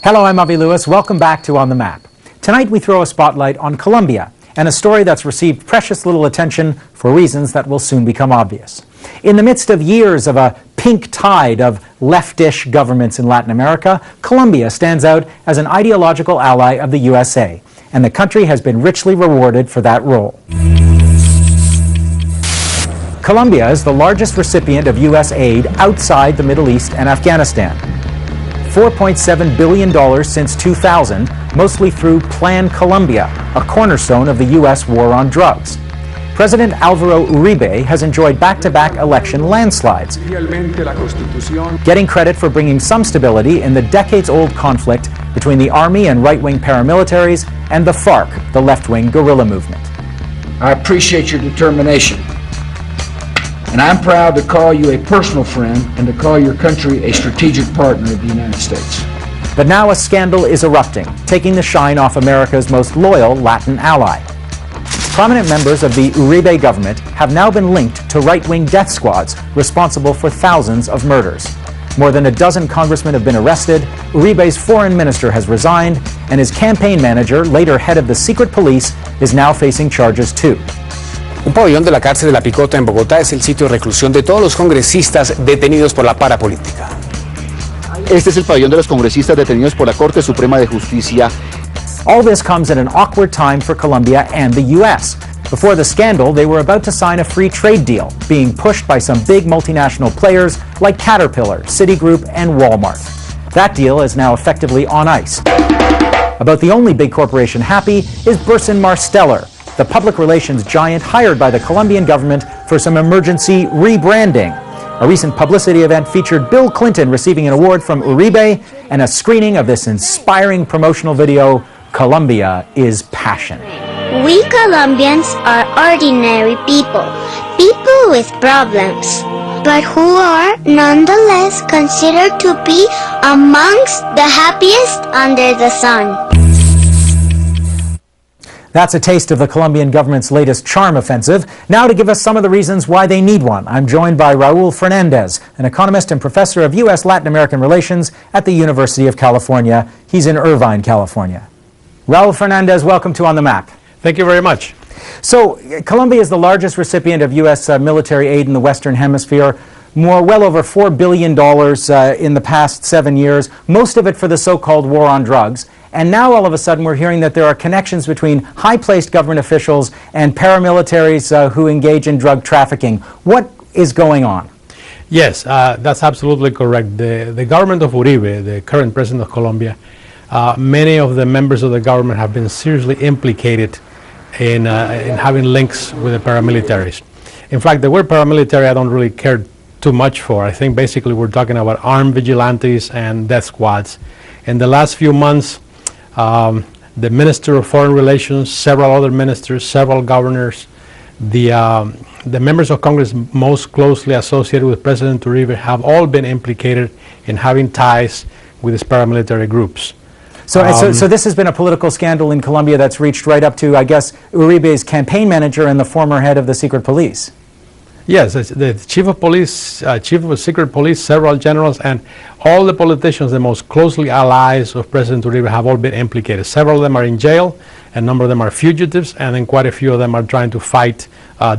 Hello, I'm Avi Lewis. Welcome back to On the Map. Tonight we throw a spotlight on Colombia and a story that's received precious little attention for reasons that will soon become obvious. In the midst of years of a pink tide of leftish governments in Latin America, Colombia stands out as an ideological ally of the USA, and the country has been richly rewarded for that role. Colombia is the largest recipient of U.S. aid outside the Middle East and Afghanistan. $4.7 billion since 2000, mostly through Plan Colombia, a cornerstone of the U.S. war on drugs. President Álvaro Uribe has enjoyed back-to-back election landslides, getting credit for bringing some stability in the decades-old conflict between the army and right-wing paramilitaries and the FARC, the left-wing guerrilla movement. I appreciate your determination. And I'm proud to call you a personal friend and to call your country a strategic partner of the United States. But now a scandal is erupting, taking the shine off America's most loyal Latin ally. Prominent members of the Uribe government have now been linked to right-wing death squads responsible for thousands of murders. More than a dozen congressmen have been arrested, Uribe's foreign minister has resigned, and his campaign manager, later head of the secret police, is now facing charges too. Un pabellón de la cárcel de La Picota en Bogotá es el sitio de reclusión de todos los congresistas detenidos por la parapolítica. Este es el pabellón de los congresistas detenidos por la Corte Suprema de Justicia. All this comes at an awkward time for Colombia and the U.S. Before the scandal, they were about to sign a free trade deal, being pushed by some big multinational players like Caterpillar, Citigroup, and Walmart. That deal is now effectively on ice. About the only big corporation happy is Burson Marsteller, the public relations giant hired by the Colombian government for some emergency rebranding. A recent publicity event featured Bill Clinton receiving an award from Uribe and a screening of this inspiring promotional video, Colombia is Passion. We Colombians are ordinary people, people with problems, but who are nonetheless considered to be amongst the happiest under the sun. That's a taste of the Colombian government's latest charm offensive. Now to give us some of the reasons why they need one, I'm joined by Raul Fernandez, an economist and professor of U.S. Latin American relations at the University of California. He's in Irvine, California. Raul Fernandez, welcome to On the Map. Thank you very much. So, Colombia is the largest recipient of U.S. military aid in the Western Hemisphere. Well over $4 billion in the past 7 years, most of it for the so-called war on drugs. And now all of a sudden we're hearing that there are connections between high-placed government officials and paramilitaries who engage in drug trafficking. What is going on? Yes, that's absolutely correct. The government of Uribe, the current president of Colombia, many of the members of the government have been seriously implicated in having links with the paramilitaries. In fact, the word paramilitary I don't really care too much for. I think basically we're talking about armed vigilantes and death squads. In the last few months, the Minister of Foreign Relations, several other ministers, several governors, the members of Congress most closely associated with President Uribe have all been implicated in having ties with these paramilitary groups. So this has been a political scandal in Colombia that's reached right up to, I guess, Uribe's campaign manager and the former head of the secret police. Yes, the chief of police, chief of secret police, several generals, and all the politicians, the most closely allies of President Uribe, have all been implicated. Several of them are in jail, a number of them are fugitives, and then quite a few of them are trying to fight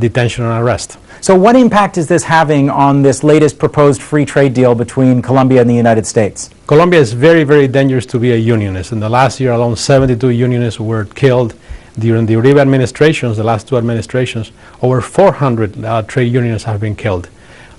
detention and arrest. So what impact is this having on this latest proposed free trade deal between Colombia and the United States? Colombia is very, very dangerous to be a unionist. In the last year alone, 72 unionists were killed. During the Uribe administrations, the last two administrations, over 400 trade unions have been killed.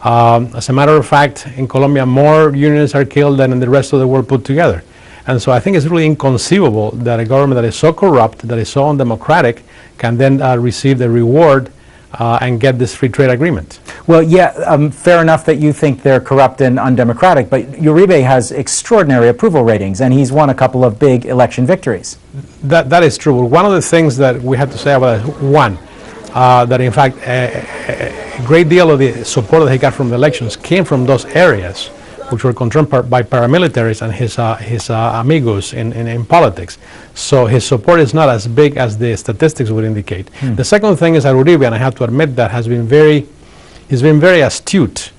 As a matter of fact, in Colombia, more unions are killed than in the rest of the world put together. And so I think it's really inconceivable that a government that is so corrupt, that is so undemocratic, can then receive the reward and get this free trade agreement. Well, yeah, fair enough that you think they're corrupt and undemocratic, but Uribe has extraordinary approval ratings, and he's won a couple of big election victories. That is true. One of the things that we have to say about it, one, that in fact a great deal of the support that he got from the elections came from those areas which were controlled by paramilitaries and his amigos in politics. So his support is not as big as the statistics would indicate. The second thing is that Uribe, and I have to admit that, he's been very astute,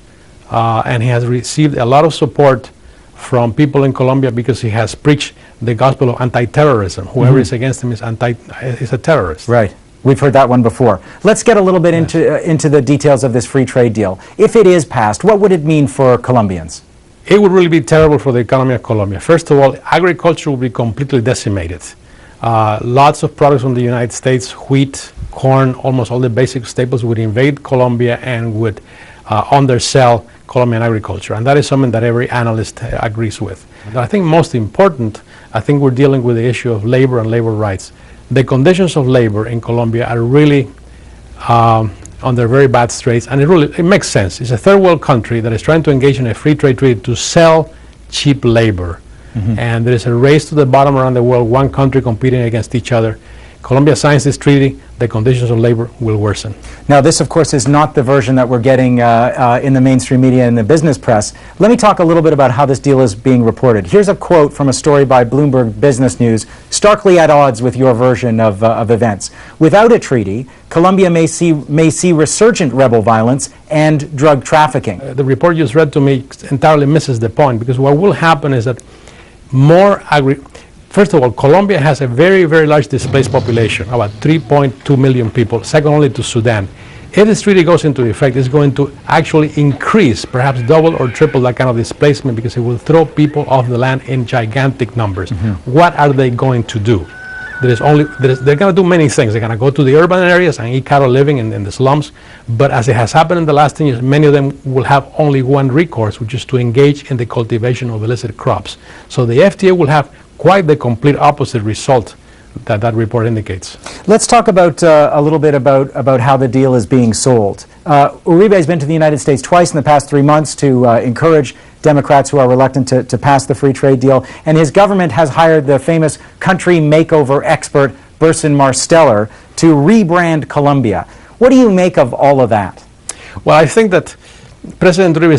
and he has received a lot of support from people in Colombia because he has preached the gospel of anti-terrorism. Whoever is against him is a terrorist. Right. We've heard that one before. Let's get a little bit into the details of this free trade deal. If it is passed, what would it mean for Colombians? It would really be terrible for the economy of Colombia. First of all, agriculture will be completely decimated. Lots of products from the United States, wheat, corn, almost all the basic staples would invade Colombia and would undersell Colombian agriculture. And that is something that every analyst agrees with. But I think most important, I think we're dealing with the issue of labor and labor rights. The conditions of labor in Colombia are really under very bad straits, and it makes sense. It's a third world country that is trying to engage in a free trade treaty to sell cheap labor. And there is a race to the bottom around the world, one country competing against each other. Colombia signs this treaty, the conditions of labor will worsen. Now, this, of course, is not the version that we're getting in the mainstream media and the business press. Let me talk a little bit about how this deal is being reported. Here's a quote from a story by Bloomberg Business News, starkly at odds with your version of events. Without a treaty, Colombia may see resurgent rebel violence and drug trafficking. The report you just read to me entirely misses the point, because what will happen is that first of all, Colombia has a very, very large displaced population, about 3.2 million people, second only to Sudan. If this treaty goes into effect, it's going to actually increase, perhaps double or triple that kind of displacement, because it will throw people off the land in gigantic numbers. What are they going to do? They're going to do many things. They're going to go to the urban areas and eat cattle living in the slums. But as it has happened in the last 10 years, many of them will have only one recourse, which is to engage in the cultivation of illicit crops. So the FTA will have quite the complete opposite result that report indicates. Let's talk about a little bit about how the deal is being sold. Uribe has been to the United States twice in the past 3 months to encourage Democrats who are reluctant to pass the free trade deal, and his government has hired the famous country makeover expert Burson Marsteller to rebrand Colombia. What do you make of all of that? Well, I think that President Uribe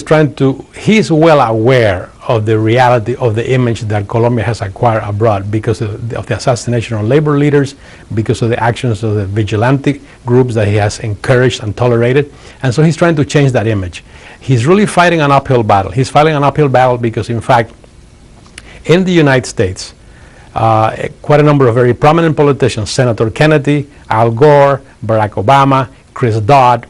is he's well aware of the reality of the image that Colombia has acquired abroad because of the assassination of labor leaders, because of the actions of the vigilante groups that he has encouraged and tolerated. And so he's trying to change that image. He's really fighting an uphill battle. He's fighting an uphill battle because, in fact, in the United States, quite a number of very prominent politicians, Senator Kennedy, Al Gore, Barack Obama, Chris Dodd,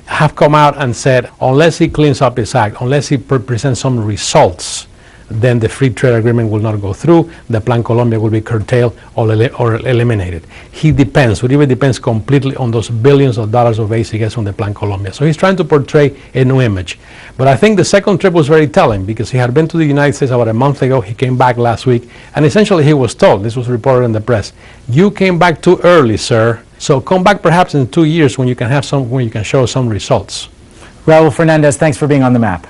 have come out and said, unless he cleans up his act, unless he presents some results, then the free trade agreement will not go through. The Plan Colombia will be curtailed or eliminated. Uribe depends completely on those billions of dollars of aid he gets from the Plan Colombia. So he's trying to portray a new image. But I think the second trip was very telling, because he had been to the United States about a month ago. He came back last week, and essentially he was told, this was reported in the press, you came back too early, sir. So come back perhaps in 2 years when you can show some results. Raul Fernandez, thanks for being on The Map.